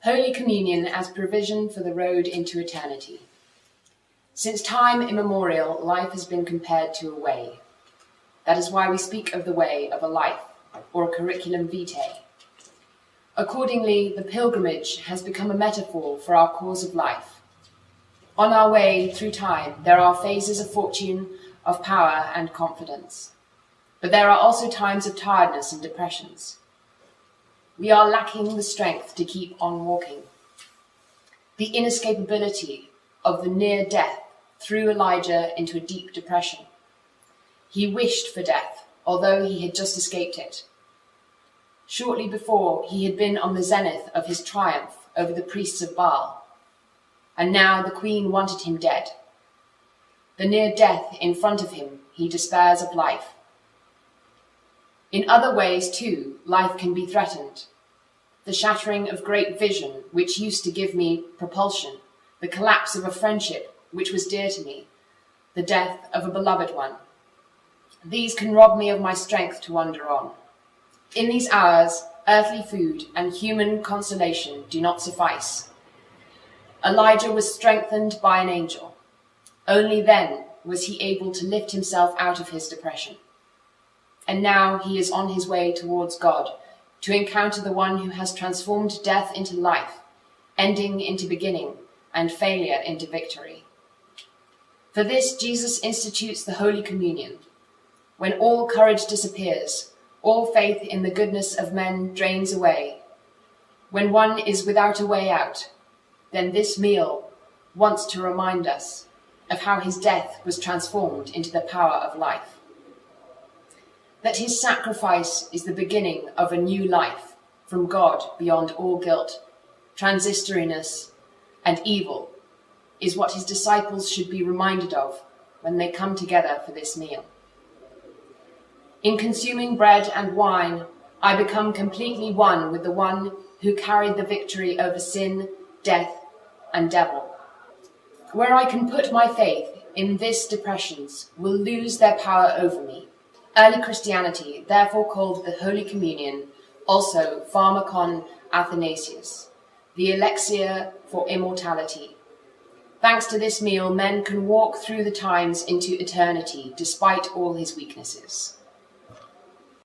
Holy Communion as provision for the road into eternity. Since time immemorial, life has been compared to a way. That is why we speak of the way of a life, or a curriculum vitae. Accordingly, the pilgrimage has become a metaphor for our course of life. On our way through time, there are phases of fortune, of power and confidence. But there are also times of tiredness and depressions. We are lacking the strength to keep on walking. The inescapability of the near death threw Elijah into a deep depression. He wished for death, although he had just escaped it. Shortly before, he had been on the zenith of his triumph over the priests of Baal, and now the queen wanted him dead. The near death in front of him, he despairs of life. In other ways, too, life can be threatened. The shattering of great vision, which used to give me propulsion, the collapse of a friendship which was dear to me, the death of a beloved one. These can rob me of my strength to wander on. In these hours, earthly food and human consolation do not suffice. Elijah was strengthened by an angel. Only then was he able to lift himself out of his depression. And now he is on his way towards God, to encounter the one who has transformed death into life, ending into beginning, and failure into victory. For this, Jesus institutes the Holy Communion. When all courage disappears, all faith in the goodness of men drains away. When one is without a way out, then this meal wants to remind us of how his death was transformed into the power of life. That his sacrifice is the beginning of a new life from God beyond all guilt, transitoriness, and evil is what his disciples should be reminded of when they come together for this meal. In consuming bread and wine, I become completely one with the one who carried the victory over sin, death, and devil. Where I can put my faith in this, depressions will lose their power over me. Early Christianity therefore called the Holy Communion also Pharmakon Athanasius, the elixir for immortality. Thanks to this meal, men can walk through the times into eternity despite all his weaknesses.